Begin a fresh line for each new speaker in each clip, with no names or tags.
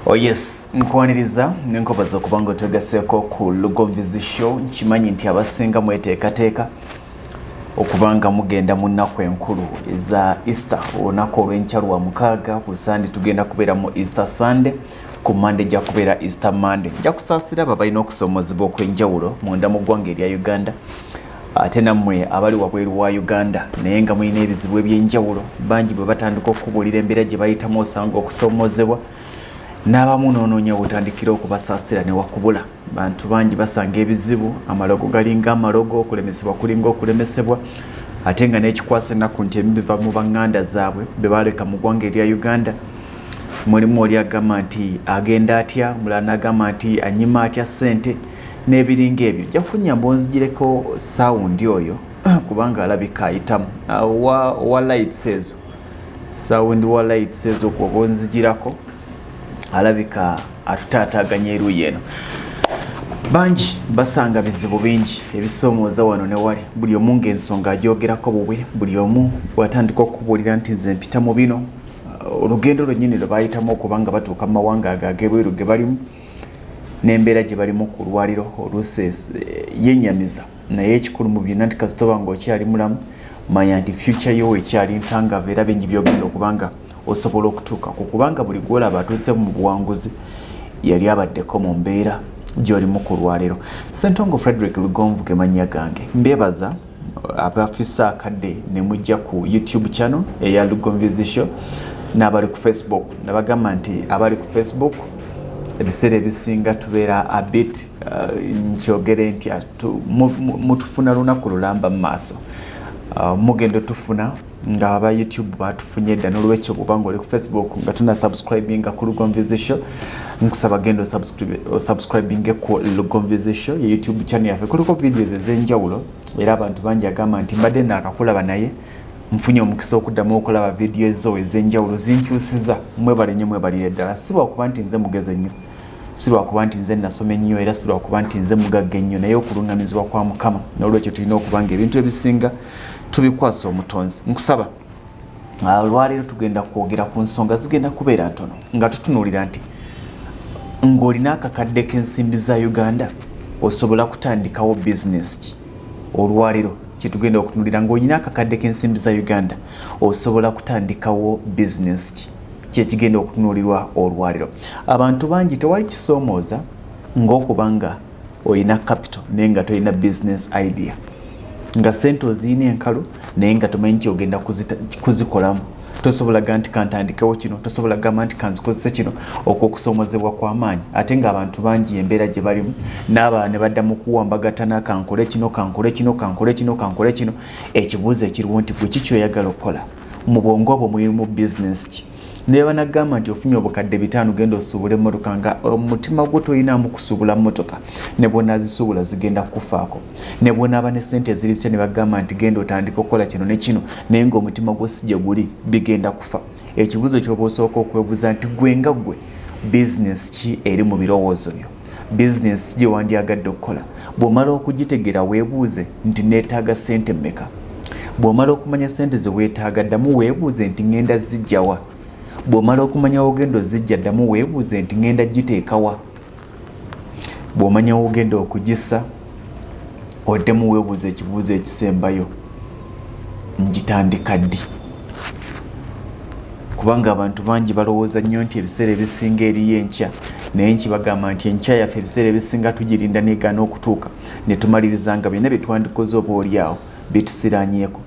Oh yes, nkwaniriza nkobaza kubanga twegaseko ku Lugomvizi show nkimanyi nti abasinga mweteekateeka okubanga mugenda mu nnaku enkulu eza Easter olunaku olw'enkya lwa mukaaga ku Sunday tugenda kubeera mu Easter Sunday ku Monday ja kubeera Easter Monday nja kusaasira babalina okusomozebwa okw'enjawulo munda mu ggwanga erya Uganda ate nammwe abali wabweru wa Uganda naye nga mulina ebizibu eby'enjawulo bangi bwe batandika okubuulira embeera gye bayitamu osanga okusomozebwa n'abamu n'onoonya butandikira okubasaasira ne wakubula bantu bangi basanga ebizibu amalogo galinga amalogo okulemesebwa kulinga okulemesebwa ate nga n'ekikwasa ennaku nti ebimu biva mu baŋŋanda zaabwe be baleka mu ggwanga erya Uganda mulimu oli agamba nti agenda atya mulala n'agamba nti anyima atya ssente n'ebiringa ebyo jja kunyamba onzigireko sawundi oyo kubanga alabika ayitamu wa lights ezo sawundi wa lights ezo kuba onzigirako alabika atutaataganya eruyi eno bangi basanga bizibu bingi ebisoomooza wano ne wali buli omu ng'ensonga agyogerako bubwe buli omu bw'atandika okubuulira nti nze mpita mu bino olugendo lwennyini lwe baayitamu okubanga batuuka mu mawanga ago ag'ebweru ge balimu n'embeera gye balimu ku lwaliro oluusi yennyamiza naye ekikulu mu byonna nti kasitoba ng'okyali mulamu manya nti future yo ekyali ntangave era bingi byogenda okubanga osobola okutuuka ku kubanga buli gwolaba atuuse mu buwanguzi yali abaddeko mu mbeera gy'olimu ku lwaliro. Ssentongo Frederick Lugonvu ge mannya gange mbeebaza abafisa akadde ne mujja ku YouTube channel eya Lugomvizi show n'abali ku Facebook nabagamba nti abali ku Facebook ebiseera ebisinga tubeera a bit nkyogere nti mutufuna lunaku lulamba mu maaso mugendo tufuna nga aba YouTube batufunye dda n'olwekyo kubanga oli ku Facebook nga tuna subscribinga ku Lugomvizi show nkusaba gendo subscribinge ku Lugomvizi show ya YouTube channel yaffe kuliko videos ez'enjawulo era abantu bangi agamba nti mbadde naakakulaba naye mfunye omukisa okuddamu okulaba video ezo ez'enjawulo zinkyusiza mwebale nnyo mwebalire ddala si lwakuba nti nze mugeze nnyo si lwakuba nti nze nasoma ennyo era si lwakuba nti nze mugagga ennyo naye okulungamizibwa kwa Mukama n'olwekyo tulina okubanga ebintu ebisinga tubikwasa omutonzi nkusaba olwaleero tugenda kwogera ku nsonga zigenda kubeera ntono nga tutunuulira nti ng'olina akakadde k'ensimbi za Uganda osobola kutandikawo bizinesi ki olwaleero kyetugenda okutunuulira ng'olina akakadde k'ensimbi za Uganda osobola kutandikawo bizinesi ki kyekigenda okutunuulirwa olwaleero abantu bangi tewali kisoomooza ng'okubanga olina capital naye nga tolina business idea nga sente oziyina enkalu naye nga tomanyi kyogenda kuzikolamu tosobolaga nti kantandikewo kino tosobola gamba nti kanzikozese kino okwokusoomozebwa kw'amaanyi ate ng'abantu bangi embeera gye balimu n'abalala ne badda mu kuwambagatana kankole kino kankole kino kankole kino kankole kino ekibuuzo ekiriwo nti gwe kiki oyagala okukola mu bwongo obwo mulimu bizinesi ki naye banagamba nti ofunye obukadde 5 genda osuubula emmotoka nga omutima gwo toyinaamu kusuubula mmotoka ne bw'onaazisuubula zigenda kufaako ne bw'onaaba ne ssente ezirisya ne bagamba nti genda otandika okukola kino ne kino naye ng'omutima gwo si gye guli bigenda kufa ekibuuzo ky'oba osooka okwebuuza nti gwe nga gwe bizinesi ki eri mu birowoozo byo bizinesi ki gye wandyagadde okukola bw'omala okugitegeera weebuuze nti neetaaga ssente mmeka bw'omala okumanya ssente ze weetaaga ddamu weebuuze nti ngenda zijjawa bw'omala okumanya ogenda ozijja ddamu weebuuze nti ngenda giteekawa bw'omanya ogenda okugissa oddemu weebuuze ekibuuzo ekisembayo ngitandika ddi kubanga abantu bangi balowooza nnyo nti ebiseera ebisinga eriyo enkya naye nkibagamba nti enkya yaffe ebiseera ebisinga tugirinda negaana okutuuka ne tumaliriza nga byonna bye twandikoze oba oliawo bitusiraanyeeko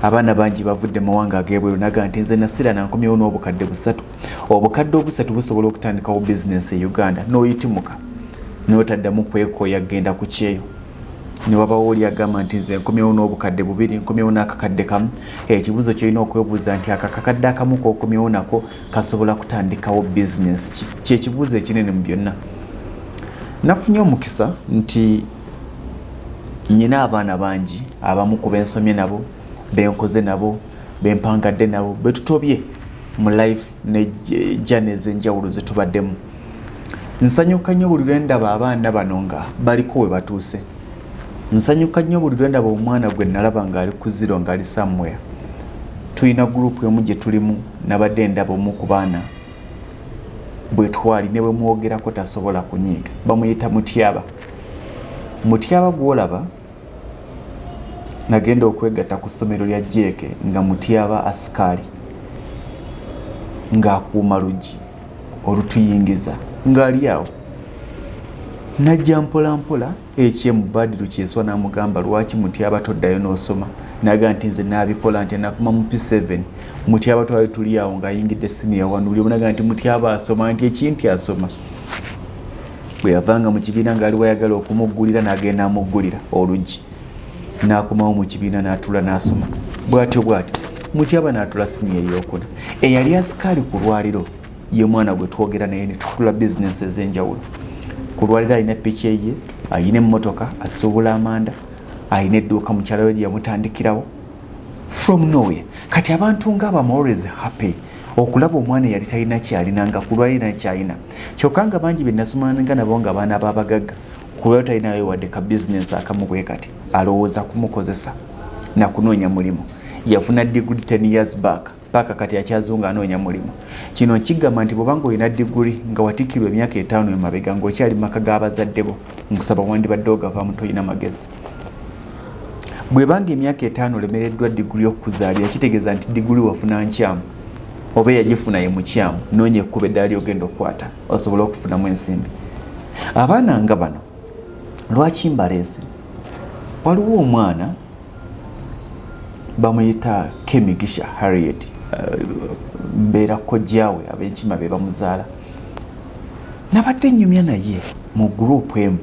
abaana bangi bavudde mawanga ag'ebweru naga nti nze nasira nankomyewo n'obukadde 3 obukadde 3 busobola okutandikawo bizinesi e Uganda n'oyitimuka n'otaddamu kwekooya genda ku kyeyo ne wabawo oli agamba nti nze nkomyewo n'obukadde 2 nkomyewo n'akakadde kamu ekibuuzo kyolina okwebuuza nti akakadde akamu k'okomyewo nako kasobola kutandikawo bizinesi ki kyekibuuzo ekinene mu byonna nafunye omukisa nti nyina abaana bangi abamu ku bensomye nabo benkoze nabo bempangadde nabo betutobye mu life ne jane ez'enjawulo zetubaddemu nsanyuka nnyo buli lwe ndaba abaana bano nga baliko we batuuse nsanyuka nnyo buli lwe ndaba omwana gwe nalaba ng'ali ku zero ng'ali somewhere tulina group emu gye tulimu nabadde ndaba omu ku baana bwe twali ne bwe mwogerako tasobola kunyiiga bamuyita mutyaba. Mutyaba gwolaba nagenda okwegatta ku ssomero lya jeeke nga mutyaba asikaali ng'akuuma luggi olutuyingiza ng'ali awo. Najja mpola mpola ekyemu Badru Kyeswa n'amugamba lwaki Mutyaba toddayo n'osoma. Naga nti nze n'abikola nti nakuma mu P7 Mutyaba twali tuli awo ng'ayingidde senior wano buli omunaga nti Mutyaba asoma nti ekinti asoma. Bwe yavanga mu kibiina ng'ali wayagala okumuggulira n'agenda amuggulira oluggi n'akomawo mu kibiina n'atula n'asoma. Bw'atyo Mutyaba n'atula senior ey'okuna. Eyali asikaali ku lwaliro ye mwana gwe twogera naye ne tutula bizinesi ez'enjawulo. Ku lwaliro alina piki ye, ayina emmotoka, asuubula amanda, ayina edduuka mu kyalo lye yamutandikirawo from nowhere. Kati abantu ng'abo am always happy okulaba omwana eyali talina kyalina nga ku lwaliro kyalina. Kyokka nga bangi be nasomanga nabo nga baana b'abagagga ku lwaliro talinayo wadde ka bizinesi akamu bwe kati alowooza kumukozesa na kunoonya mulimu. Yafuna degree 10 years back paka kati akyazunga anoonya mulimu. Kino kigamba nti bw'obanga olina degree nga watikirwa emyaka 5 emabega ng'okyali mu maka g'abazadde bo nkusaba wandibadde ogavaamu toyina magezi. Bw'ebanga emyaka 5 olemereddwa degree okukuzaalira kitegeeza nti degree wafuna nkyamu oba yagifuna ye mukyamu noonya ekkuba eddala ly'ogenda okukwata osobola okufunamu ensimbi. Abaana nga bano lwaki mbaleese? Waliwo omwana bamuyita Kemigisha Harriet mbeera kojjaawe ab'enkima be bamuzaala. Nabadde nnyumya naye mu gurupu emu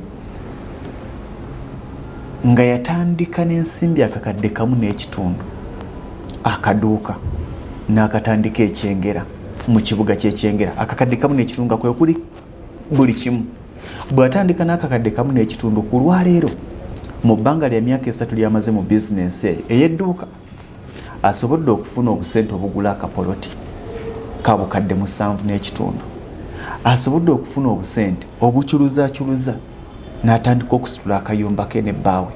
nga yatandika n'ensimbi akakadde kamu n'ekitundu akaduuka n'akatandika ekyengera mu kibuga ky'ekyengera. Akakadde kamu n'ekitundu nga kwe kuli buli kimu. Bw'atandika n'akakadde kamu n'ekitundu ku lwaleero mu bbanga lya myaka 3 lyamaze mu bizinesi ey'edduuka asobodde okufuna obusente obugula akapoloti ka bukadde 7 n'ekitundu. Asobodde okufuna obusente obuculuzaaculuza n'atandika okusitula akayumba ke ne bbaawe.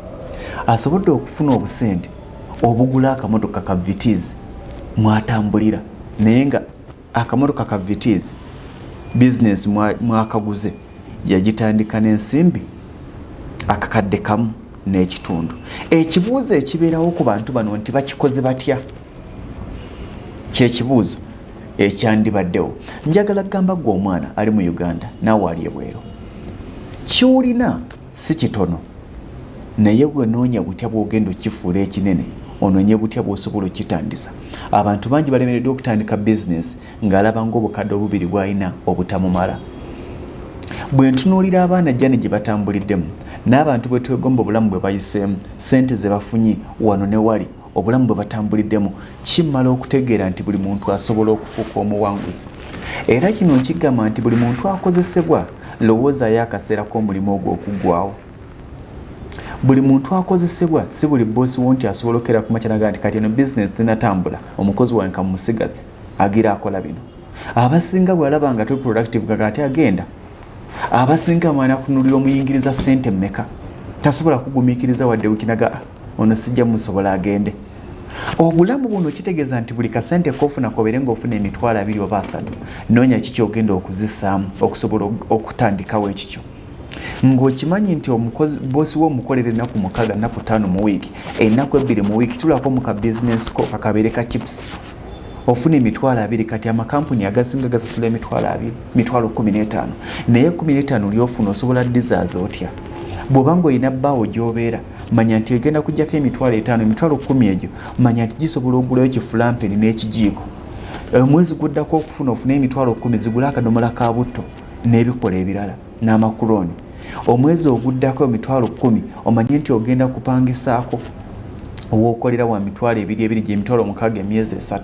Asobodde okufuna obusente obugula akamotoka ka vitizi mwatambulira naye nga akamotoka ka vitizi bizinesi mwakaguze yagitandika n'ensimbi akakadde kamu n'ekitundu. Ekibuuzo ekibeerawo ku bantu bano nti bakikoze batya kye kibuuzo ekyandibaddewo. Njagala kugamba gwe omwana ali mu Uganda naawe ali ebweru ky'olina si kitono naye gwe noonya butya bw'ogenda okifuula ekinene onoonye butya bw'osobola okitandisa. Abantu bangi balemereddwa okutandika bizinesi ng'alaba ng'obukadde obubiri bw'alina obutamumala. Bwe ntunuulira abaana jjani gye batambuliddemu n'abantu bwe twegomba obulamu bwe bayiseemu ssente ze bafunye wano ne wali obulamu bwe batambuliddemu kimmala okutegeera nti buli muntu asobola okufuuka omuwanguzi. Era kino nkigamba nti buli muntu akozesebwa lowoozaayo akaseera k'omulimu ogwo okuggwawo. Buli muntu akozesebwa si buli boosi wo nti asobola okera ku makya naga nti kati eno bizinesi tenatambula omukozi wange kamusigaze agira akola bino. Abasinga bw'alaba nga tuli productive kakati agenda. Abasinga mwana kunulira omuyingiriza ssente mmeka tasobola kugumiikiriza wadde wikinaga ono sijja musobola agende. Obulamu buno kitegeeza nti buli kasente kofuna kobeere ng'ofuna emitwalo 2 oba 3 noonya kiki ogenda okuzisaamu okusobola okutandikawo ekikyo. Ng'okimanyi nti omukozi boosi w'omukolere ennaku 6 ennaku 5 mu wiiki ennaku 2 mu wiiki tulako mu ka bizinesi ko kakabeere ka chips ofuna emitwalo 2 kati amakampuni agasinga gasasula emitwalo 15 naye 15 lyofuna osobola dizaaza otya. Bw'obanga olina bbaawo gy'obeera manya nti egenda kujjako emitwalo 5 emitwalo 10 egyo manya nti gisobola okugulayo kifulampeni n'ekijiiko. Omwezi guddako okufuna ofuna emitwalo 10 zigula akadomola ka butto n'ebikola ebirala n'amakuloni. Omwezi oguddako emitwalo 10 omanye nti ogenda kupangisaako ow'okolera wa mitwalo 2 gye emitwalo 6 emyezi 3.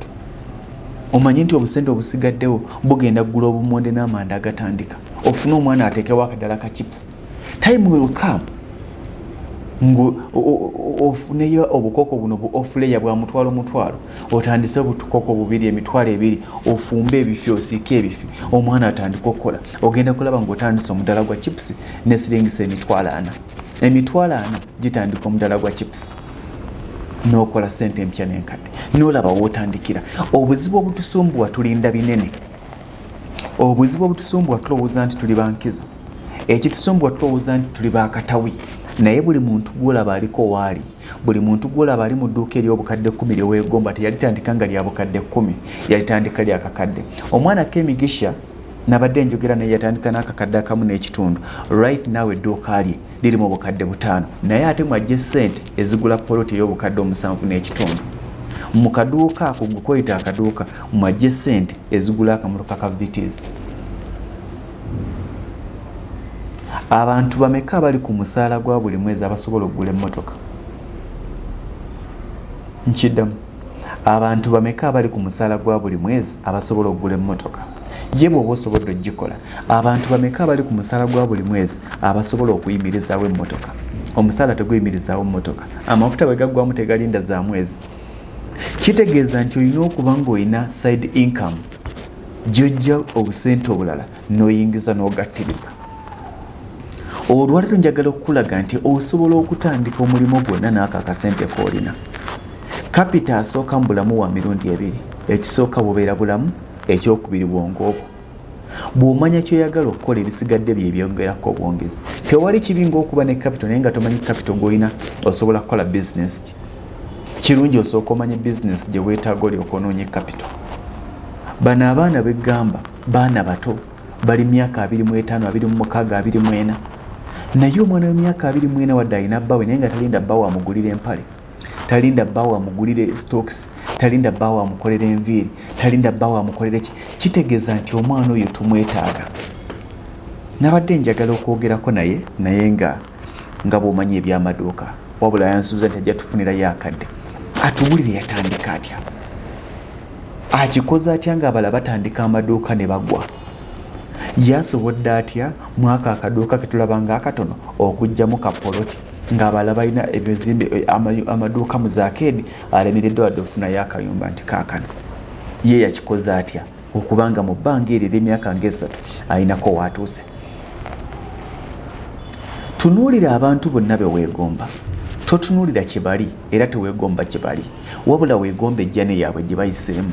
Omanye nti obusente obusigaddewo bugenda kugula obumonde n'amanda agatandika ofuna omwana ateekewo akadala ka chips. Time will come ofuneyo obukoko buno bu ofuleya bwa mutwalo otandise obutukoko bubiri emitwalo 2 ofumbe ebifi osiike ebifi omwana atandika okukola ogenda kulaba ng'otandise omudala gwa chips n'esiringisa emitwalo 4. Emitwalo 4 gitandika omudala gwa chips n'okola ssente empya n'enkadde n'olaba wootandikira. Obuzibu obutusumbuwa tulinda binene obuzibu obutusumbwa tulowooza nti tuli bankizo, ekitusumbwa tulowooza nti tuli bakatawi, naye buli muntu gwolaba aliko waali, buli muntu gwolaba ali mu dduuka ery'obukadde 10 lyeweegomba teyalitandika nga lya bukadde 10, yalitandika lya kakadde. Omwana Kemigisha nabadde njogera naye yatandika n'akakadde akamu n'ekitundu. Right now edduuka lye liri mu bukadde 5, naye ate mwajje ssente ezigula poloti ey'obukadde 7 n'ekitundu. Mu kaduuka ako gukoyita akaduuka mwajje ssente ezigula akamotoka ka VTs. Abantu bameka bali ku musaala gwa buli mwezi abasobola okugula emmotoka? Nkiddamu, abantu bameka bali ku musaala gwa buli mwezi abasobola okugula emmotoka? Ye bw'oba osobodde ogikola, abantu bameka bali ku musaala gwa buli mwezi abasobola okuyimirizaawo emmotoka? Omusaala teguyimirizaawo mmotoka, amafuta bwe gaggwamu tegalinda za mwezi. Kitegeeza nti olina okuba ng'olina side income gy'ojja obusente obulala n'oyingiza n'ogattiriza. Olwaleero njagala okukulaga nti osobola okutandika omulimu gwonna n'ako akasente k'olina. Kapita asooka mu bulamu wa mirundi 2. Ekisooka bubeera bulamu, ekyokubiri bwongo obwo. Bw'omanya ky'oyagala okukola ebisigadde bye byongerako obwongezi. Tewali kibi ng'okuba ne kapito naye nga tomanyi kapito gw'olina osobola kukola bizinesi ki. Kirungi osooka omanye bizinesi gye weetaaga olyoka onoonye kapito. Bano abaana beggamba baana bato bali myaka 25, 26, 24. Naye omwana w'emyaka 24 wadde alina bbawe naye nga talinda bbawe amugulira empale, talinda bbawe amugulire stocks, talinda bbawe amukolera enviiri, talinda bbawe amukolera ki. Kitegeeza nti omwana oyo tumwetaaga. Nabadde njagala okwogerako naye nga bw'omanyi eby'amaduuka, wabula yansuubiza nti ajja tufunirayo akadde. Atubulire yatandika atya, akikoze atya ng'abala batandika amaduuka ne bagwa. Yasobodde atya mwaka akaduuka ke tulaba nga akatono okugyamu ka poloti ng'abala balina ebizimbe amaduuka mu zaakeedi alemireddwa wadde ofunayo akayumba nti kaakano. Ye yakikoze atya okubanga mu bbanga eryo ery'emyaka nga 3 alinako waatuuse. Tunuulira abantu bonna be weegomba, totunuulira kye bali era teweegomba kye bali, wabula weegomba ejjane yaabwe gye bayiseemu,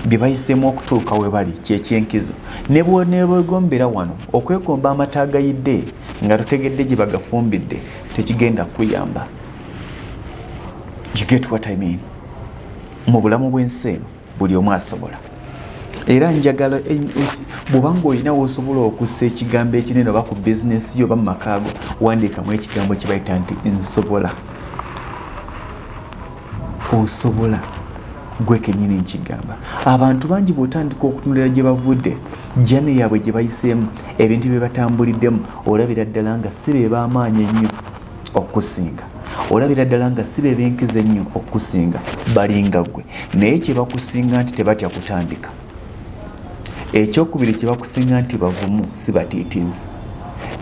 bye bayiseemu okutuuka we bali kyekyenkizo. Ne bwegombera wano okwegomba amata agayidde nga totegedde gye bagafumbidde tekigenda kuyamba. You get what I mean? Mu bulamu bw'ensi eno buli omu asobola. Era njagala bw'obanga olina w'osobola okussa ekigambo ekinene oba ku bizinesi yo oba mu makaago, wandiikamu ekigambo kye bayita nti nsobola. Osobola gwe kennyini nkigamba. Abantu bangi bw'otandika okutunulira gye bavudde, jjane yaabwe gye bayiseemu, ebintu bye batambuliddemu, olabira ddala nga si be b'amaanyi ennyo okusinga, olabira ddala nga si be b'enkizo ennyo okusinga, balinga ggwe. Naye kye bakusinga nti tebatya kutandika. Ekyokubiri kye bakusinga nti bavumu si batiitiizi.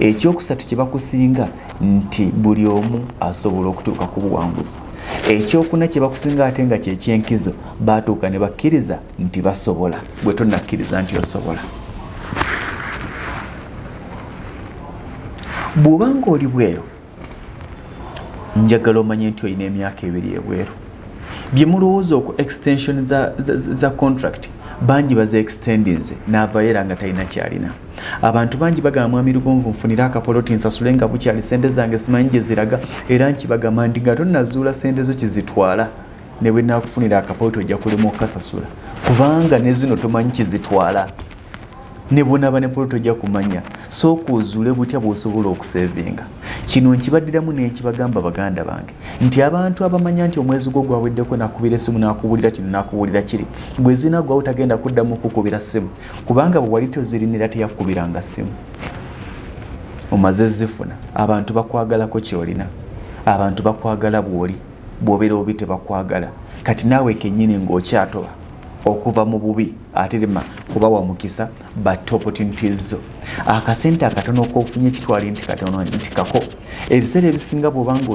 Ekyokusatu kye bakusinga nti buli omu asobola okutuuka ku buwanguzi. Ekyokuna kye bakusinga ate nga kyekyenkizo, baatuuka ne bakkiriza nti basobola, bwe tonnakkiriza nti osobola. Bw'obanga oli bweru, njagala omanye nti olina emyaka 2 ebweru. Bye mulowooza ku extension za contract, bangi baze extendinze n'avayo era nga talina kyalina. Abantu bangi bagamba mwami Lugonvu nfunira akapoloti nsasule nga bukyali sente zange simanyi gye ziraga, era nkibagamba nti nga tonnazuula sente zo kizitwala ne bwe naakufunira akapoloti ojja kulema okukasasula, kubanga ne zino tomanyi kizitwala. Ne bw'onaaba ne poloti ojja kumanya, sooka ozuule butya bw'osobola okusevinga. Kino nkibaddiramu n'ekibagamba baganda bange nti abantu abamanya nti omwezi gwo gwaweddeko nakubira essimu n'akubuulira kino n'akubuulira kiri, bwe zinaggwawo tagenda kuddamu okukubira ssimu, kubanga bwe wali tozirinira teyakubiranga ssimu. Omaze zifuna. Abantu bakwagalako ky'olina, abantu bakwagala bw'oli, bw'obeera obi tebakwagala. Kati naawe kennyini ng'okyatoba okuva mu bubi ate rema kubawa mukisa but opportunities zo. Akasente akatono okofunye kitwali nti katono nti kako. Ebiseera ebisinga bw'obanga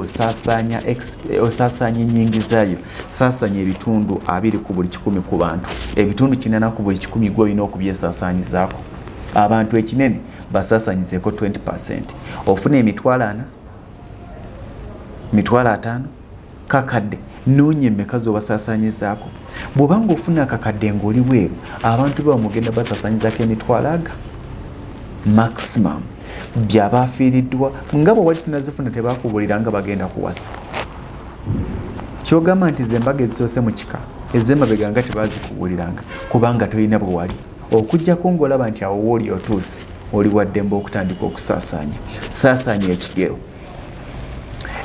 osaasanya ennyingizayo, saasanya ebitundu 2 ku buli 100 ku bantu, ebitundu 40 ku buli 100 gwe olina okubyesaasaanyizaako. Abantu ekinene basaasaanyizeeko 20%. Ofuna emitwalo 4, mitwalo 5, kakadde noonya emmeka z'obasaasaanyizaako. Bw'obanga ofuna akakadde ng'oli bweru abantu be bamugenda basaasaanyizaako emitwalo maximum byaba afiiriddwa nga bwe wali tunazifuna tebakubuulira nga bagenda kuwasa. Kyogamba nti zembaga ezisoose mu kika ez'emabega nga tebazikubuuliranga kubanga tolina bwe wali okuggyako ng'olaba nti awo wooli otuuse oli waddembe okutandika okusaasaanya. Saasaanya ekigero.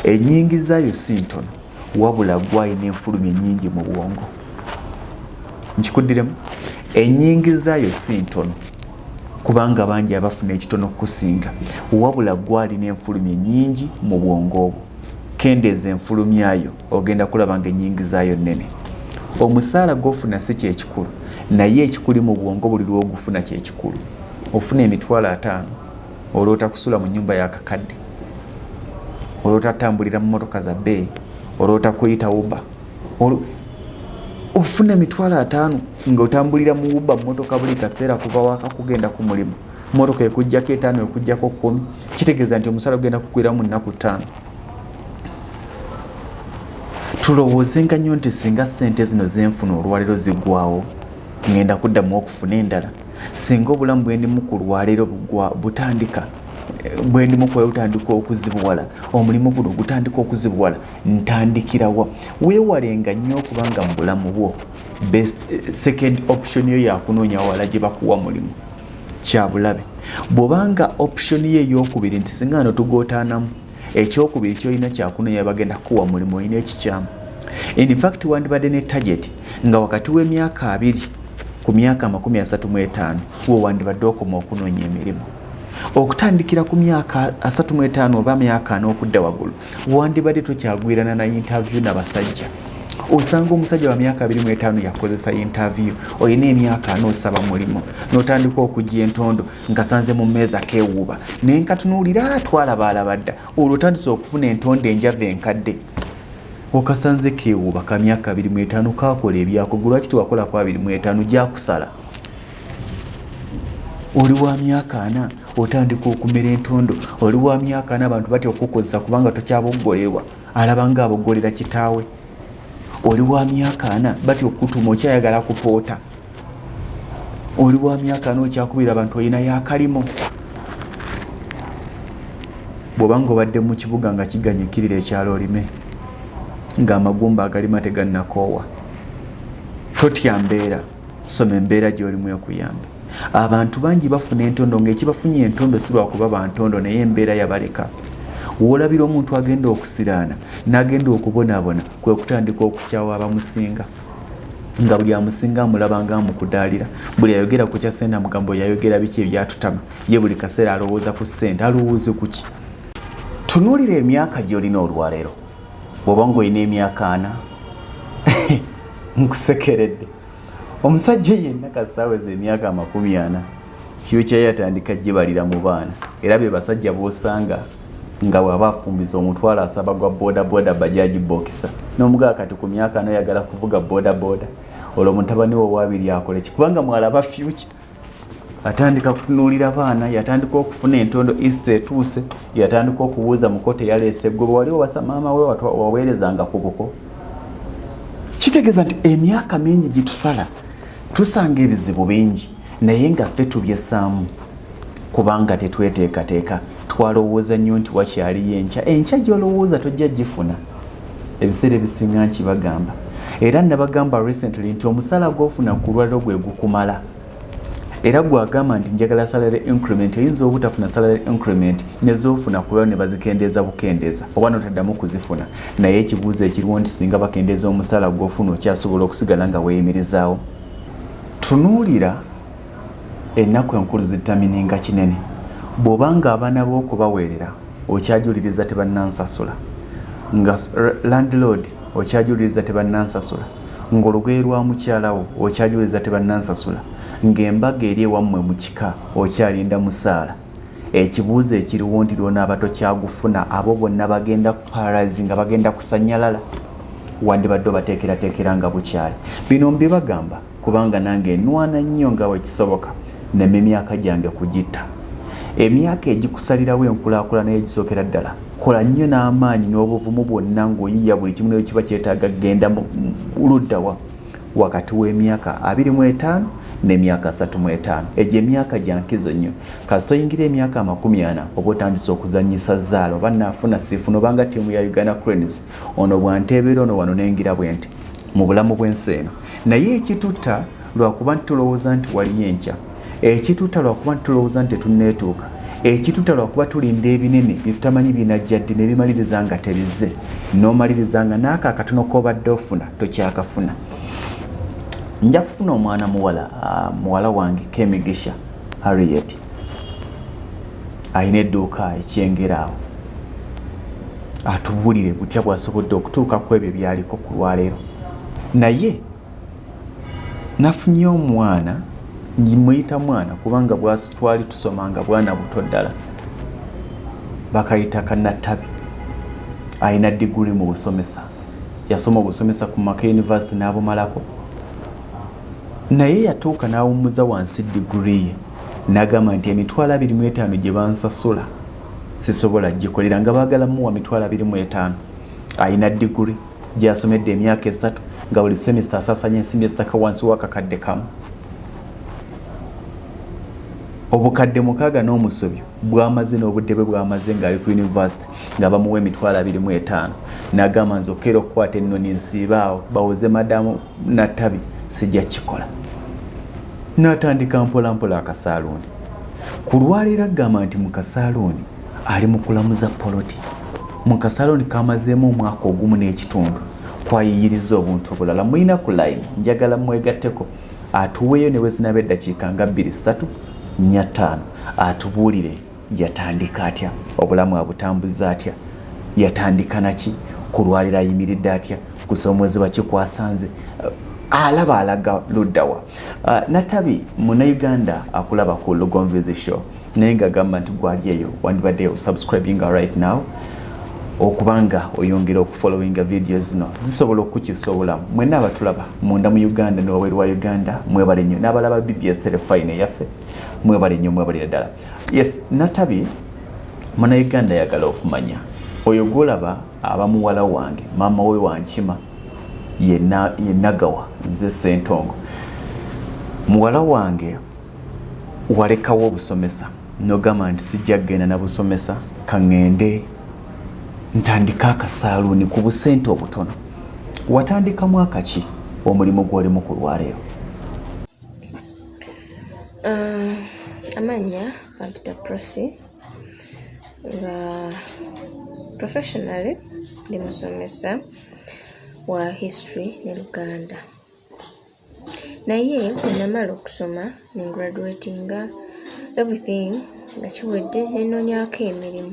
Ennyingizaayo si ntono wabula gwalina enfulumya nnyingi mu bwongo. Nkikuddiremu. Ennyingizaayo si ntono kubanga bangi abafuna ekitono kukusinga wabula gwalina enfulumya nnyingi mu bwongo obwo. Kendeeza enfulumyayo ogenda kulaba nga ennyingizaayo nnene. Omusaala gw'ofuna si kyekikulu naye ekikuli mu bwongo buli lw'ogufuna kyekikulu. Ofuna emitwalo 5 olwota kusula mu nnyumba y'akakadde, olwota tambulira mu motoka za bbeeyi, olwota kuyita Uber, ofuna emitwalo 5 ng'otambulira mu Uber motoka buli kaseera kuva waka kugenda ku mulimu, motoka ekuggyako 5 ekuggyako 10, kitegeeza nti omusaala gugenda kukwira mu nnaku 5. Tulowoozenga nnyo nti singa ssente zino zenfuna olwaleero ziggwawo ngenda kuddamu okufuna endala. Singa obulamu bwendimu ku lwaleero butandika bwendimu kwewutandika okuzibuwala, omulimu guno gutandika okuzibuwala, ntandikirawa. Weewalenga nnyo okubanga mu bulamu bwo second option yo yakunoonya wala gye bakuwa mulimu kyabulabe. Bw'obanga option ye ey'okubiri nti singa no tugootaanamu ekyokubiri kyolina kyakunoonya bagenda kuwa mulimu olina ekikyamu. In fact wandibadde ne target nga wakati w'emyaka 2 ku myaka 35 wo wandibadde okoma okunoonya emirimu. Okutandikira ku myaka 35 oba myaka 4 okudda waggulu wandibadde tokyagwirana na interview n'abasajja. Osanga omusajja wa myaka 25 yakozesa interview, olina emyaka 4 osaba mulimu n'otandika okujja entondo ngasanze mu mmeeza keewuuba naye nkatunuulira twalaba dda olwo otandise okufuna entondo enjava enkadde. Okasanze keewuuba ka myaka 25 kakola ebyako lwaki tewakola kwa 25 gyakusala. Oli wa myaka 4 otandika okumera entondo, oli wa myaka 4 abantu batya okukozesa kubanga tokyaboggolerwa alaba nga aboggolera kitaawe. Oli wa myaka 4 batya okutuma okyayagala kupoota. Oli wa myaka 4 okyakubira abantu olina yakalimo. Bw'obanga obadde mu kibuga nga kiganyikirira ekyalo olime ng'amagumba agalima tegannakoowa, totya mbeera, soma embeera gy'olimu ekuyambe. Abantu bangi bafuna entondo ng'ekibafunye entondo si lwakuba bantondo naye embeera yabaleka. W'olabira omuntu agenda okusiraana n'agenda okubonaabona kwe kutandika okukyawa abamusinga nga buli amusinga amulaba nga amukudaalira. Buli ayogera ku kya ssente amugamba yayogera biki ebyatutama, ye buli kaseera alowooza ku ssente. Alowooze ku ki? Tunuulira emyaka gy'olina olwaleero. Bw'oba ng'olina emyaka 4 nkusekeredde. Omusajja yenna kasita aweza emyaka 40 future yatandika gyebalira mu baana, era be basajja b'osanga nga bw'aba afumbiza omutwalo asaba gwa boda bajaji bokisa n'omugaa kati ku myaka 4 yagala kuvuga boda olwo mutabani we owabiri akole kubanga mwalaba future. Atandika kutunuulira baana, yatandika okufuna entondo east etuuse, yatandika okubuuza mukote yaleese gwe wali obasa maama we waweerezanga ku buko. Kitegeeza nti emyaka mingi gitusala tusanga ebizibu bingi naye nga ffe tubyesaamu kubanga tetweteekateeka. Twalowooza nnyo nti wakyaliyo enkya gy'olowooza tojja gifuna. Ebiseera ebisinga nkibagamba era nabagamba recently nti omusala gw'ofuna ku lwaliro gwe gukumala. Era gwagamba nti njagala salary increment, oyinza obutafuna salary increment nezofuna ku lwaliro ne bazikendeeza bukendeeza oba notaddamu kuzifuna, naye ekibuuzo ekiriwo nti singa bakendeeza omusala gw'ofuna okyasobola okusigala nga weeyimirizaawo. Tunuulira ennaku enkulu zitamininga kinene. Bw'obanga abaana b'okubaweerera okyajuliriza tebannansasula, nga landlord okyajuliriza tebannansasula, ng'olugoye lwa mukyalawo okyajuliriza tebannansasula, ng'embaga eri ewammwe mu kika okyalinda musaala, ekibuuzo ekiriwo nti lw'onaaba tokyagufuna abo bonna bagenda kuparalyze nga bagenda kusanyalala, wandibadde obateekerateekera nga bukyali. Bino mbibagamba kubanga nange nnwana nnyo nga wekisoboka nemme emyaka gyange kugitta. Emyaka egikusalirawo enkulaakulana egisookera ddala kola nnyo n'amaanyi n'obuvumu bwonna ng'oyiya buli kimu kiba kyetaaga genda ludda wakati w'emyaka 25 n'emyaka 35. Egyo emyaka gya nkizo nnyo. Kasita oyingira emyaka 40 oba otandise okuzannyisa zzaala oba naafuna siifuna obanga ttiimu ya Uganda Cranes ono bwanteebeera ono wano n'engira bwe nti mu bulamu bw'ensi eno. Naye ekitutta lwakuba nti tulowooza nti waliyo enkya, ekitutta lwakuba nti tulowooza nti tetunneetuuka, ekitutta lwakuba tulinda ebinene byetutamanyi binajja ddi ne bimaliriza nga tebizze, n'omaliriza nga n'ako akatono k'obadde ofuna tokyakafuna. Nja kufuna omwana muwala wange Kemigisha Harriet ayina edduuka ekyengera awo, atubuulire butya bwasobodde okutuuka ku ebyo byaliko ku lwaleero. Naye nafunye omwana muyita mwana kubanga twali tusomanga bwana buto ddala, bakayita Kannatabi, ayina diguli mu busomesa, yasoma obusomesa ku Maka University n'abumalako. Naye yatuuka n'awummuza wansi diguli ye n'agamba nti emitwalo 25 gye bansasula sisobola gikolera, nga baagala muwa mitwalo 25. Ayina diguli gy'asomedde emyaka 3 nga buli semester asasanya ensimbi ezitaka wansi w'akakadde kamu. Obukadde 6 n'omusobyo bwamaze n'obudde bwe bwamaze ng'ali ku university nga bamuwa emitwalo 25. N'agamba nze okeera okukwata ennoni nsiibaawo bawoze madamu Natabi sijja kikola. N'atandika mpolampola akasaaluuni. Ku lwaleero agamba nti mu kasaaluuni ali mu kulamuza Poloti. Mu kasaaluuni kamazeemu omwaka ogumu n'ekitundu kwayiyiriza obuntu obulala. Muyina ku line njagala mwegatteko atuweeyo ne wezinaba eddakiika nga 2-3-4-5 atubuulire yatandika atya, obulamu abutambuza atya, yatandika naki, ku lwaleero ayimiridde atya, kusomwezi bakikwasanze, alaba alaga luddawa. Natabi Munnayuganda akulaba ku Lugomvizi Show naye nga gamba nti gwali eyo wandibadde subscribing right now okubanga oyongera okufollowinga videos zino zisobola okukyusa obulamu. Mwenna abatulaba munda mu Uganda n'obweru wa Uganda mwebale nnyo, n'abalaba BBS telefine yaffe mwebale nnyo, mwebalire ddala. Yes, Natabi Munnayuganda ayagala okumanya oyo gwolaba abamuwala wange maama we Wankima ye Nagawa nze Ssentongo. Muwala wange walekawo obusomesa n'ogamba nti sijja kgenda na busomesa kaŋŋende ntandika akasaaluuni ku busente obutono. Watandika mwaka ki omulimu gw'olimu ku lwaleero?
Amanya Bampita Prosi nga professionally ndi musomesa wa history ne Luganda. Naye namala okusoma ne graduatinga everything nga kiwedde nenonyako emirimu.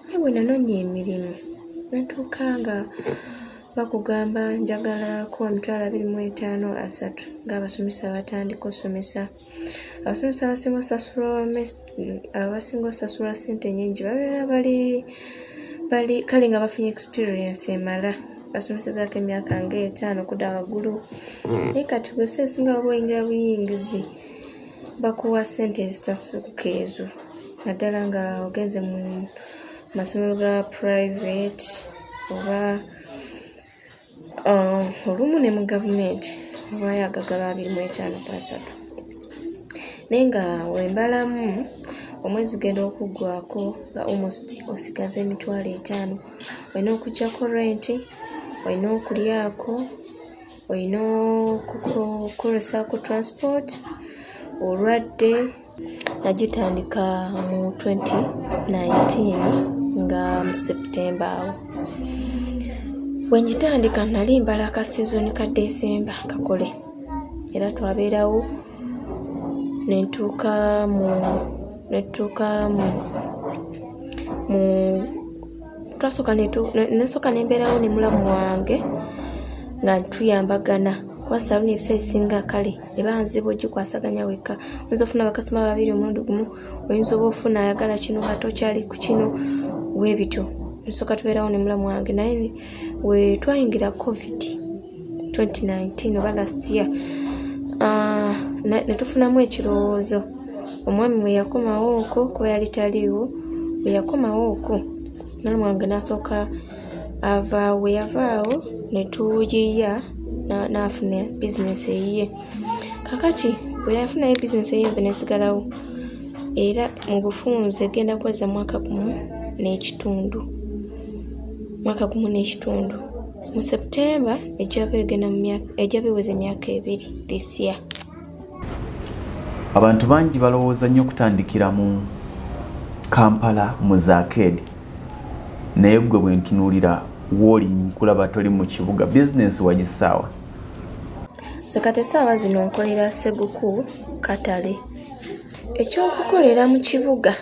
Naye bwe nanoonya emirimu natuuka nga bakugamba njagala kuwa mitwalo 25-30 ng'abasomesa batandika osomesa. Abasomesa abasinga osasulwa ssente nnyingi babeera bali kale nga bafunye experience emala basomesezako emyaka nga 5 okudda waggulu. Naye kati bwe esinga oba oyingira buyingizi bakuwa ssente ezitasuka ezo, naddala nga ogenze mu masomero ga private oba olumu ne mu gavumenti oba yagagala 25-30. Naye nga wembalamu omwezi genda okuggwako nga almost osigaza emitwalo 5, olina okuggyako renti, olina okulyako, olina okukozesako transport. Olwadde nagitandika mu 2019 nga mu September awo. Bwengitandika nali mbala ka season ka December kakole, era twabeerawo nentuuka nasooka nembeerawo ne mulamu wange nga tuyambagana kuba saaluuni ebiseera ebisinga kale ebanziba ogikwasaganya wekka. Oyinza ofuna bakasoma 2 omulundi gumu, oyinza oba ofuna ayagala kino nga tokyali ku kino weebityo. Nsooka tubeerawo ne mulamu wange. Naye we twayingira COVID 2019 oba last year ne tufunamu ekirowoozo. Omwami we yakomawo okwo kuba yali taliiwo, we yakomawo okwo Nalumange nasooka ava we yavaawo ne tuyiya n'afuna bizinesi eyiye. Kakati bwe yafunayo bizinesi eyiye nesigalawo era mu bufunze egenda kuweza mwaka gumu n'ekitundu. Mu September ejja biweza emyaka 2 this year.
Abantu bangi balowooza nnyo okutandikira mu Kampala mu zaakedi, naye gwe bwe ntunuulira w'oli nkulaba toli mu kibuga, bizinesi wagisaawa?
Kati essaawa zino nkolera Sseguku katale. Ekyokukolera mu kibuga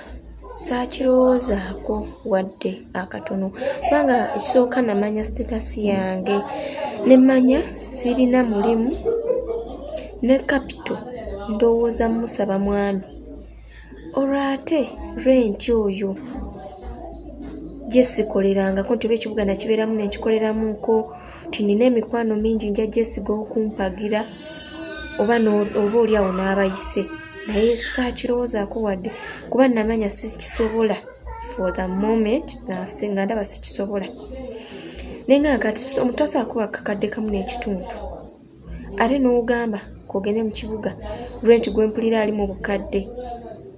saakirowoozaako wadde akatono, kubanga ekisooka namanya sitatasi yange, ne mmanya sirina mulimu ne kapito ndowooza musaba mwami. Olwate renti oyo gye sikolerangako nti ekibuga nakibeeramu nenkikolerumuko, tinina emikwano mingi nja gyesiga okumpagira oba oli awo n'abayise, naye saakirowoozaako wadde kuba namanya sikisobola for the moment, nga ndaba sikisobola. Naye nga kati omuntu asobola kuba kakadde kamu n'ekitundu ate n'ogamba kogende mu kibuga, renti gwempulira ali mu bukadde,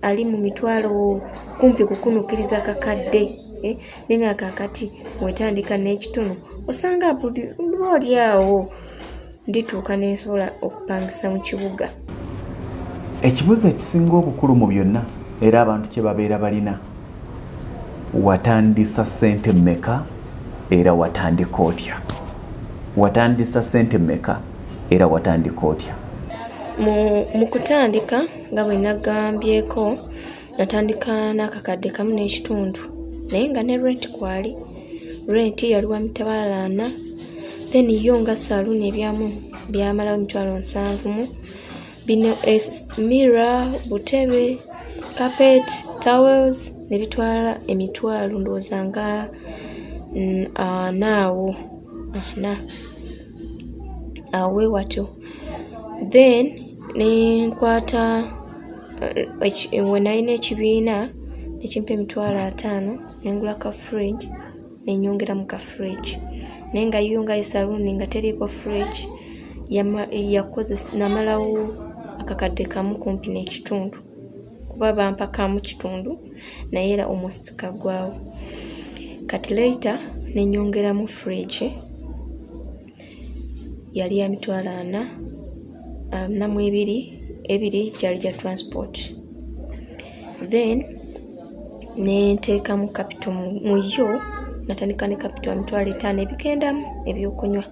ali mu mitwalo kumpi kukunukiriza kakadde. Naye nga kakati wetandika n'ekitono osanga oli awo ndituuka nensobola okupangisa mu kibuga.
Ekibuuzo ekisinga obukulu mu byonna era abantu kye babeera balina, watandisa ssente mmeka era watandika otya? Watandisa ssente mmeka era watandika otya?
Mu kutandika nga bwe nagambyeko, natandika n'akakadde kamu n'ekitundu, naye nga ne renti kwali. Renti yaliwa mitabaala 4, then yo nga saluuni ebyamu byamalawo 7,000 bino mirror, butebe, carpet, towels ne bitwala emitwalo ndowooza nga 4 awe watyo. Then nenkwata we nalina ekibiina ekimpa emitwalo 5 nengula ka fridge nenyongera mu ka fridge, naye nga yo nga saluuni nga teriiko fridge yakozesa namalawo akakadde kamu kumpi n'ekitundu, kuba bampa kamu kitundu naye era almost kagwawo. Kati later nenyongeramu fridge yali ya mitwalo 4 ebiri gyali gya transport. Then nenteekamu kapito mu yo, natandika ne kapito ya mitwalo 5 ebigendamu ebyokunywa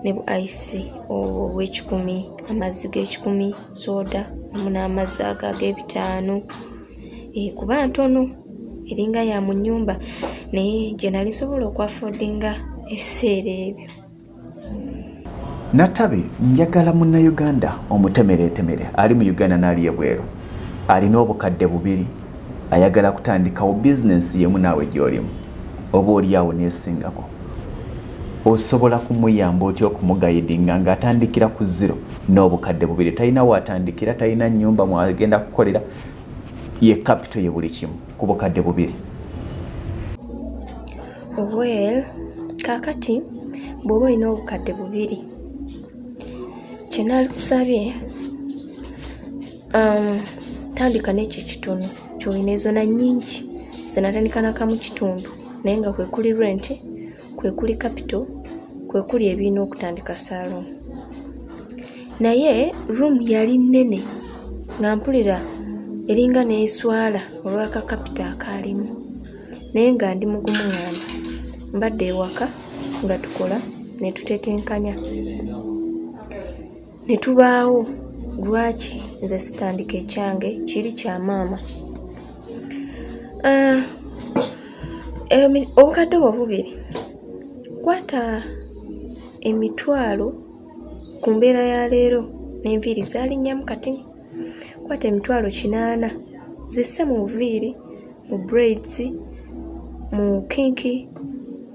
ne bu ice ow'ekikumi, amazzi g'ekikumi, soda n'amazzi ag'ebitaano. Kuba ntono eringa ya mu nnyumba, naye gye nali nsobola okwafoodinga ebiseera ebyo.
Natabi, njagala munnayuganda omutemeretemere ali mu Uganda n'ali ebweru, alina obukadde 2, ayagala kutandikawo bizinesi yemu naawe gy'olimu, oba oli awo neesingako. Osobola kumuyamba otya okumugayidinga ng'atandikira ku 0 n'obukadde 2, talina waatandikira, talina nnyumba mwagenda kukolera, ye kapito ye buli kimu ku bukadde 2?
Well, kakati bw'oba olina obukadde 2, kye nakusabye tandika n'ekyo kitono kyolina. Ezo na nnyingi ze natandika n'akamu kitundu, naye nga kwe kuli renti, kwe kuli kapito, kwe kuli ebiina okutandika salon. Naye room yali nnene nga mpulira eringa neeswala olw'aka kapito akaalimu, naye nga ndi mugumu ngamba mbadde ewaka nga tukola ne tutetenkanya ne tubaawo lwaki nze sitandika ekyange kiri kya maama. Obukadde obwo 2 kwata emitwalo ku mbeera ya leero n'enviiri zaalinnyamu kati, kwata emitwalo 8 zisse mu nviiri, mu braids, mu kinki,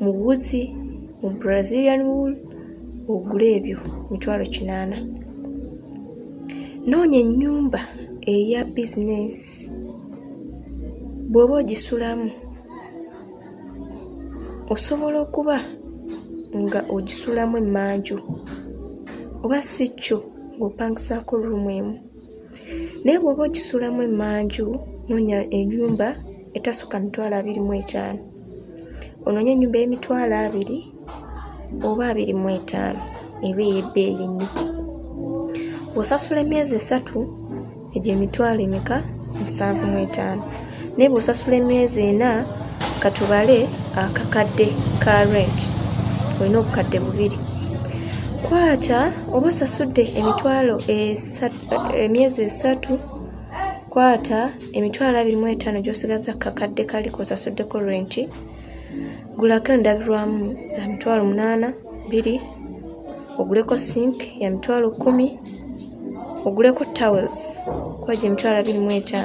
mu wuzi, mu Brazilian wool, ogule ebyo mitwalo 8. Noonya ennyumba eya bizinesi, bw'oba ogisulamu osobola okuba nga ogisulamu emmanju oba si kyo ng'opangisaako ruumu emu. Naye bw'oba ogisulamu emmanju noonya ennyumba etasukka mitwalo 25. Onoonya ennyumba y'emitwalo 20 oba 25 eba ey'ebbeeyi ennyo. Bw'osasula emyezi 3 egyo emitwalo emeka 75. Naye bw'osasula emyezi 4 katubale akakadde ka rent olina obukadde 2. Kwata oba osasudde emyezi 3 kwata emitwalo 25 gy'osigaza kakadde kali kosasuddeko rent. Gulako endabirwamu za mitwalo 8 2, oguleko sink ya mitwalo 10, oguleko towels kwaje emitwalo 25.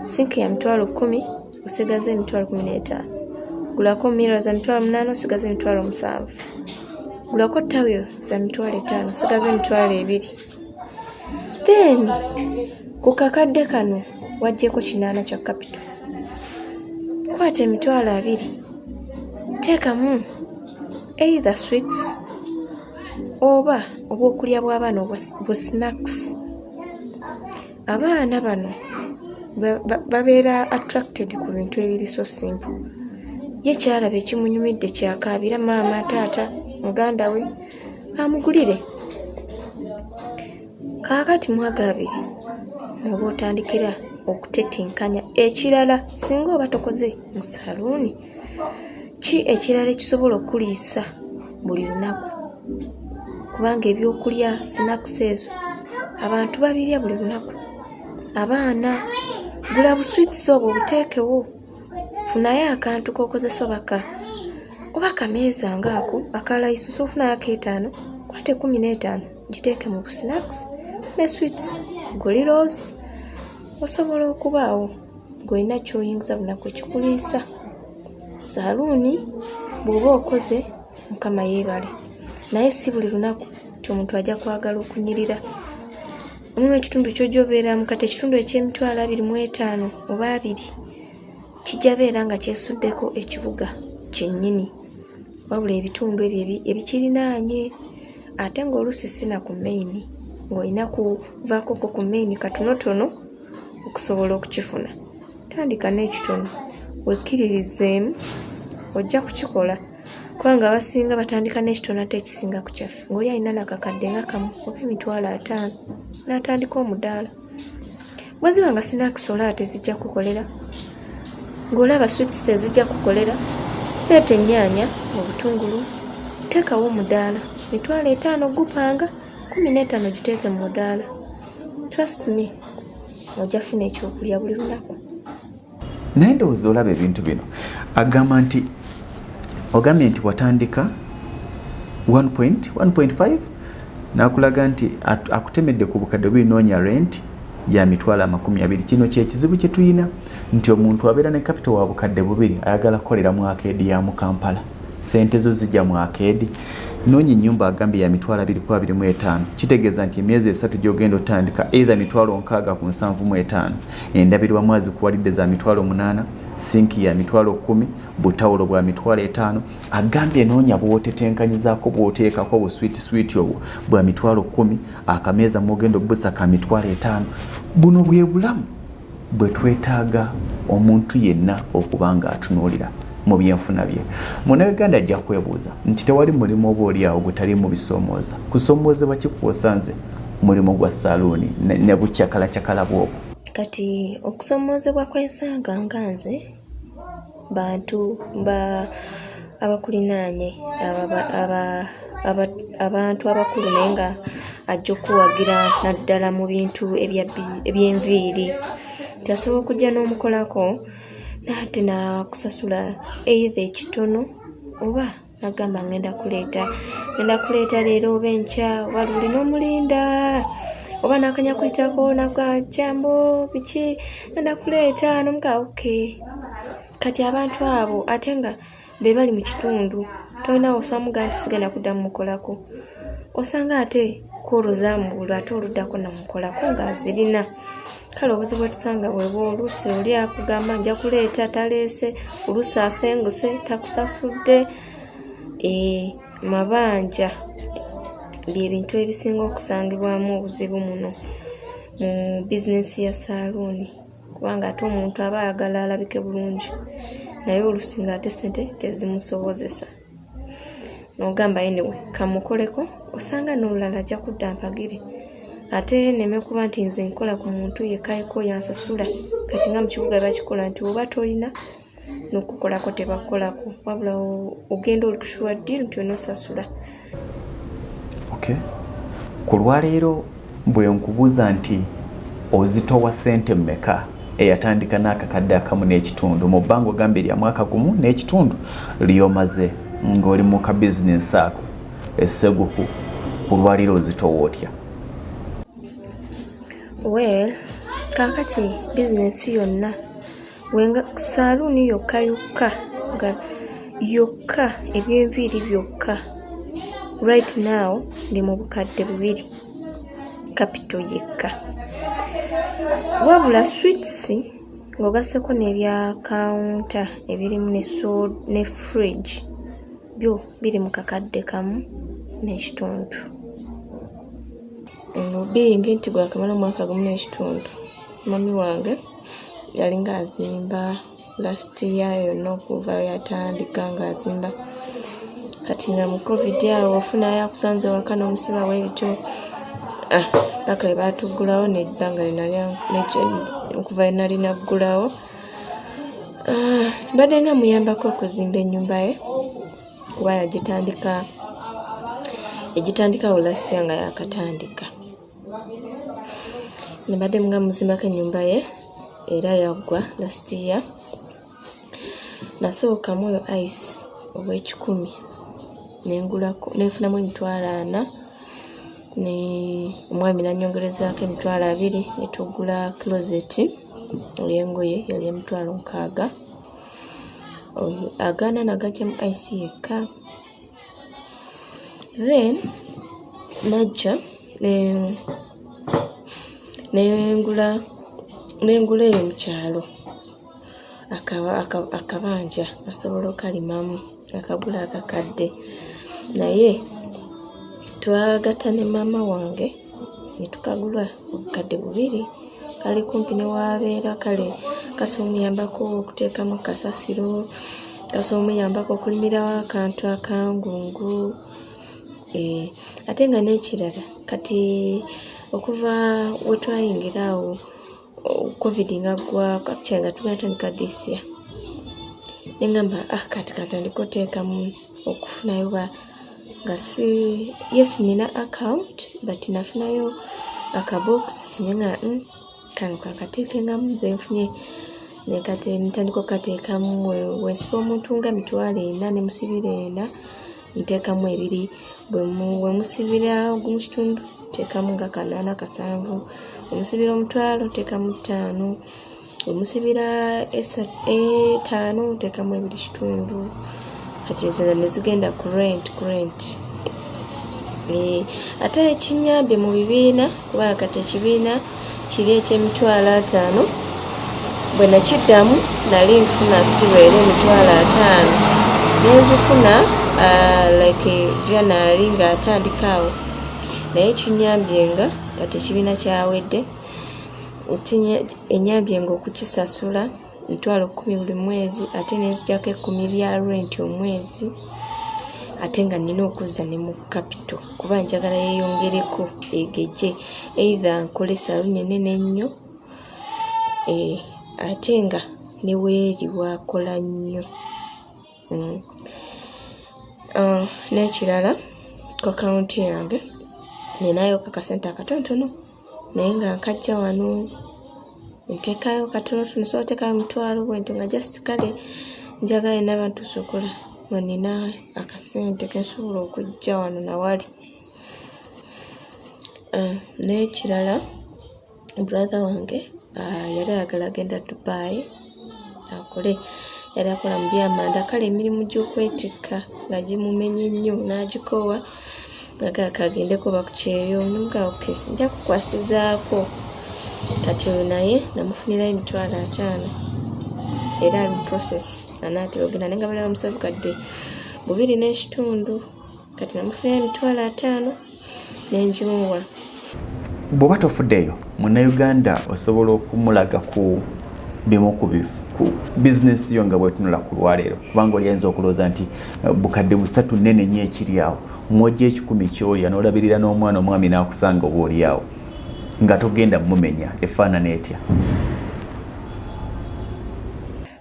Sink ya mitwalo 10 osigaza emitwalo 15. Gulako mirror za mitwalo 8 osigaza emitwalo 7. Gulako towel za mitwalo 5 osigaza emitwalo 2. Then ku kakadde kano wajjeko 8 kya capital. Kwata emitwalo 2 teekamu either sweets oba obwokulya bw'abaana obwa snacks. Abaana bano babeera attracted ku bintu ebiri so simple. Ye kyalaba ekimunyumidde kyakaabira maama taata muganda we amugulire. Kaakati mwagabire muba otandikira okutetenkanya ekirala singa oba tokoze mu saluuni. Ki ekirala ekisobola okuliisa buli lunaku? Kubanga ebyokulya snacks ezo abantu babirya buli lunaku. Abaana gula busweets obwo buteekewo. Funayo akantu k'okozesa oba kameeza ngaako akalayisusu ofunayo ak'ettaano kwate 15 giteeke mu snacks ne sweets goliros. Osobola okubaawo ng'olina ky'oyingiza bunaku ekikuliisa. Saluuni bw'oba okoze Mukama yeebale, naye si buli lunaku nti omuntu ajja kwagala okunyirira. Omulimu ekitundu ky'ojobeeramu kati ekitundu eky'emitwalo 25 oba 2 kijja beera nga kyesuddeko ekibuga kyennyini wabula ebitundu ebyo ebikirinaanye. Ate ng'oluusi sina ku maini ng'olina kuvaako ku maini katonotono okusobola okukifuna. Tandika n'ekitono wekkiririzeemu ojja kukikola, kubanga abasinga batandika n'ekitono ate ekisinga ku kyaffe. Ng'oli alina nakakadde nga kamu oba emitwalo 5 n'atandika omudaala. Bwe ziba nga sinakisoola tezijja kukolera, ng'olaba sweets tezijja kukolera, leeta ennyaanya obutungulu teekawo omudaala. Mitwalo 5 gupanga 15 giteeke mu mudaala. Trust me, ojja funa ekyokulya buli lunaku.
Naye ndowooza olaba ebintu bino ogambye nti watandika 1.5 n'akulaga nti akutemedde ku bukadde bw'inoonya rent ya mitwalo 20. Kino kyekizibu kye tulina nti omuntu abeera ne capital wa bukadde 2 ayagala kukolera mu akeedi ya mu Kampala. Sente zo zijja mu akeedi. Noonya ennyumba agambye ya mitwalo 25. Kitegeeza nti emyezi 3 gy'ogenda otandika either mitwalo 675, endabirwamu azikuwalidde za mitwalo 8, sinki ya mitwalo 10, butawulo bwa mitwalo 5. Agambye noonya bw'otetenkanyizaako bw'oteekako buswiti obwo bwa mitwalo 10, akameeza mwogenda obbusa ka mitwalo 5. Buno bwe bulamu bwe twetaaga omuntu yenna okuba nga atunuulira mu byenfuna bye. Munnayuganda ajja kwebuuza nti tewali mulimu oba oli awo gutali mu bisoomooza. Kusoomozebwa ki kwosanze mulimu gwa saluuni ne bucakalacyakala bwobwo?
Kati okusoomozebwa kw'ensanga nga nze bantu abakulinaanye abantu abakulu naye nga ajja okuwagira naddala mu bintu eby'enviiri. Tasobola okujja n'omukolako nate nakusasula either ekitono oba nagamba ngenda kuleeta leero oba enkya oba luli n'omulinda oba nakanya kuyitako nagwa jambo biki ngenda kuleeta nomuga okay. Kati abantu abo ate nga be bali mu kitundu tolina osamuga nti sigenda kudda mukolako, osanga ate kwolozaamu ate oluddako namukolako ng'azirina. kale obuzibu bwetusanga bwebwa oluusi oli akugamba nja kuleeta taleese, oluusi asenguse takusasudde. Mabanja byebintu ebisinga okusangibwamu obuzibu muno mu bizinesi ya saluuni, kubanga ate omuntu aba ayagala alabike bulungi naye oluusi ng'ate ssente tezimusobozesa. N'ogamba anyway kamukoleko, osanga n'olulala ajja kudda mpagire. Ate neme kuba nti nze nkola ku muntu yekayeko yansasula. Kati nga mu kibuga bakikola nti oba tolina n'okukolako tebakolako, wabula ogenda olukushuwa ddiru nti onosasula.
Okay. Ku lwaleero bwe nkubuuza nti ozitowa ssente mmeka eyatandika n'akakadde akamu n'ekitundu mu bbanga ogamba erya mwaka gumu n'ekitundu ly'omaze ng'oli mu ka bizinensi ako esseguku, ku lwaleero ozitowa otya?
Well, kakati bizinensi yonna wenga saluuni yokka eby'enviiri byokka right now ndi mu bukadde 2 capital yekka, wabula sweets ng'ogasseko n'ebya counter ebirimu ne fridge byo biri mu kakadde kamu n'ekitundu. Biringi nti gwakamala mwaka gumu n'ekitundu. Mami wange yali ng'azimba last year yonna okuva yatandika ng'azimba, kati nga mu covid awo ofunayo akusanze waka n'omusiba w'ebityo bakale baatuggulawo n'ebbanga okuva nali naggulawo. Mbadde nga muyambako okuzimba ennyumba ye kuba yagitandikawo last year nga yakatandika. Mbadde nga muzimbako ennyumba ye era yaggwa last year. Nasookamu oyo ice obw'ekikumi nenfunamu 40,000 omwami nanyongerezaako 20,000 netugula closet ey'engoye yali 60,000. Agaana nagajjamu ice yekka. Then najja nengula eyo mu kyalo akabanja asobola okalimamu akagula akakadde, naye twagatta ne maama wange netukagula obukadde 2 kali kumpi ne waabeera. Kale kasobola omuyambako okuteekamu kasasiro, kasobola omuyambako okulimirawo akantu akangungu. Ate nga n'ekirala kati okuva we twayingirawo covid nga gwa kakyenga tugatandika this year, nengamba kati katandika oteekamu okufunayo nga si yes nina account but nafunayo akabox nga kano kakateekengamu nze nfunye nekate ntandika okateekamu wensiba omuntu nga 4,000 ne musibira 4 nteekamu 2 bwe musibira gumu kitundu teekamu nga 8 7 omusibira 1,000 teekamu 5 omusibira 5 teekamu 2 kitundu. Kati ezo nezigenda ku rent. Ate ekinyambye mu bibiina kuba kati ekibiina kiri eky'emitwalo 5 bwe nakiddamu nali nfuna stiwere 5,000 nenzifuna like January nga atandikaawo, naye kinyambye nga kati ekibiina kyawedde enyambye nga okukisasula 10,000 buli mwezi, ate nenzijako 10 lya rent omwezi, ate nga nina okuzza ne mu capital kuba njagala yeeyongereko egejje either nkole saluuni enene ennyo ate nga ne weeri wakola nnyo. N'ekirala ku akawunti yange ninayo kakasente akatonotono naye nga nkajja wano nteekayo katonotono, so oteekayo 1,000 bwento nga just kale njagala n'abantu sokola nga nina akasente kensobola okujja wano nawali. N'ekirala brother wange yali ayagala agenda Dubai akole, yali akola mu byamanda, kale emirimu gy'okwetikka nga gimumenye nnyo n'agikoowa nga kagendeko bakukyeyo nunga okay nja kukwasizaako kati naye namufunirayo emitwalo 5 era ali mu process anaatera ogenda naye nga balaba musavu kadde 2.5 kati namufunirayo emitwalo 5 nenjimuwa.
Bw'oba tofuddeyo munnayuganda osobola okumulaga ku bimu ku bizinesi yo nga bwetunula ku lwaleero kubanga oli ayinza okulowooza nti bukadde 3 nnene nnyo ekiri awo mwojja 10 kyolya n'olabirira n'omwana omwami n'akusanga oba oli awo nga togenda mumenya efaanana etya.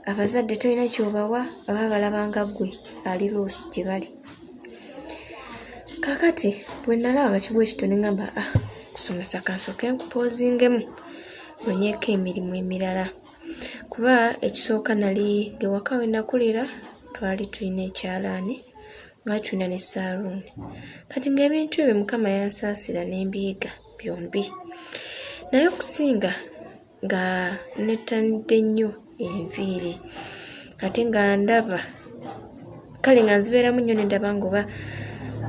Abazadde tolina kyobawa aba balabanga ggwe ali loosi gye bali. Kakati bwe nalaba bakibwa ekito ne ngamba kusomesa kansooke nkupoozingemu onyeeko emirimu emirala kuba ekisooka nali ewaka we nakulira twali tulina ekyalaani nga tulina ne saaluuni kati ng'ebintu ebyo Mukama yansaasira n'embiyiga byombi naye okusinga nga nettanidde nnyo enviiri ate nga ndaba kale nga nzibeeramu nnyo ne ndaba ngoba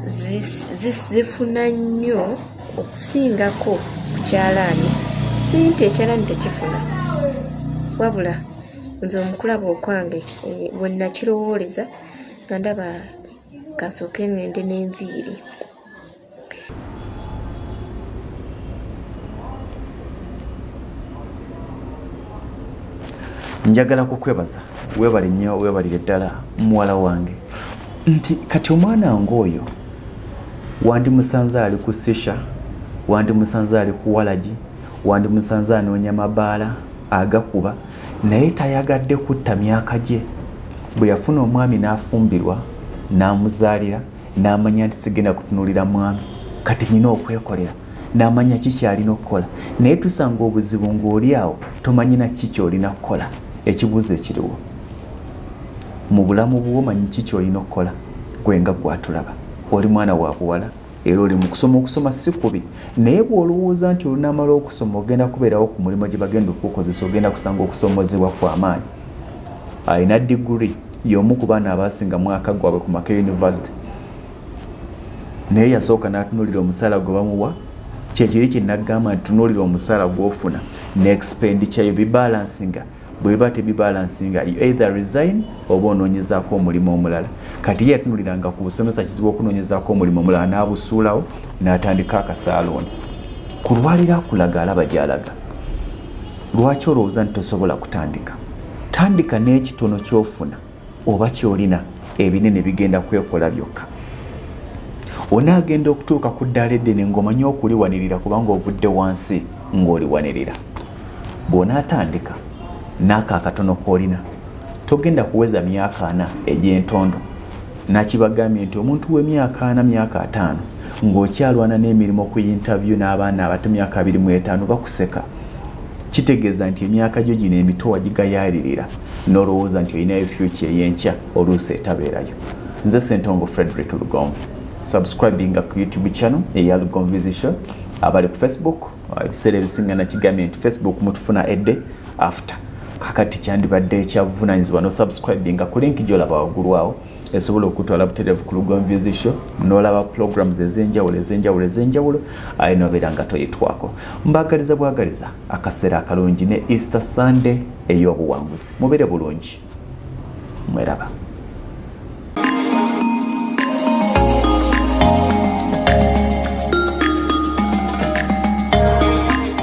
zifuna nnyo okusingako ku kyalaani si nti ekyalaani tekifuna wabula nze omukulaba okwange bwe nakirowooleza nga ndaba kasooke ngende n'enviiri.
Njagala kukwebaza weebale nnyo weebalire ddala muwala wange nti kati omwana ng'oyo wandimusanze ali ku sisha wandimusanze ali ku walagi wandimusanze anoonya mabaala agakuba naye tayagadde kutta myaka gye bwe yafuna omwami n'afumbirwa n'amuzaalira n'amanya nti sigenda kutunuulira mwami kati nyina okwekolera n'amanya kikyalina okukola naye tusanga obuzibu ng'oli awo tomanyina ki kyolina kukola. Ekibuuzo ekiriwo mu bulamu bwo omanyi ki kyolina okukola gwenga gwatulaba oli mwana wa buwala era oli mu okusoma si kubi naye bw'olowooza nti olunaamala okusoma ogenda kubeerawo ku mulimu gye bagenda okukozesa ogenda kusanga okusomozebwa kw'amaanyi. Alina diguri y'omu ku baana abaasinga mwaka gwabwe ku Maka University naye yasooka n'atunuulira omusaala gwe bamuwa kyekiri kye nagamba nti tunuulira omusaala gw'ofuna ne expenditure yo bibalansinga bweba tebibalansinga you either resign oba onoonyezaako omulimu omulala. Kati ye yatunuliranga ku busomesa kizibu okunoonyezaako omulimu omulala n'abusuulawo n'atandika akasaalooni ku lwaliro akulaga alaba gy'alaga. Lwaki olowooza nti tosobola kutandika? Tandika n'ekitono ky'ofuna oba ky'olina ebinene bigenda kwekola byokka. Onaagenda okutuuka ku ddaala eddene ng'omanyi okuliwanirira kubanga ovudde wansi ng'oliwanirira. Bw'onaatandika n'ako akatono k'olina togenda kuweza myaka 4 egy'entondo. Nakibagambye nti omuntu w'emyaka 4 myaka 5 ng'okyalwana n'emirimu ku interview n'abaana abato myaka 25 bakuseka kitegeeza nti emyaka gyo gino emito wagigayaalirira n'olowooza nti olinayo future ey'enkya oluusi etabeerayo. Nze Ssentongo Frederick Lugonvu. Subscribinga ku YouTube channel eya Lugonvizi Show. Abali ku Facebook ebiseera ebisinga nakigambye nti Facebook mutufuna edde after kakati kyandibadde ekyavunaanyizibwa no subscribinga ku link gy'olaba waggulu awo esobola okutwala butereevu ku Lugonvizi Show n'olaba programs ez'enjawulo aye n'obeera nga toyitwako. Mbaagaliza bwagaliza akaseera akalungi ne Easter Sunday ey'obuwanguzi. Mubeere bulungi. Mweraba.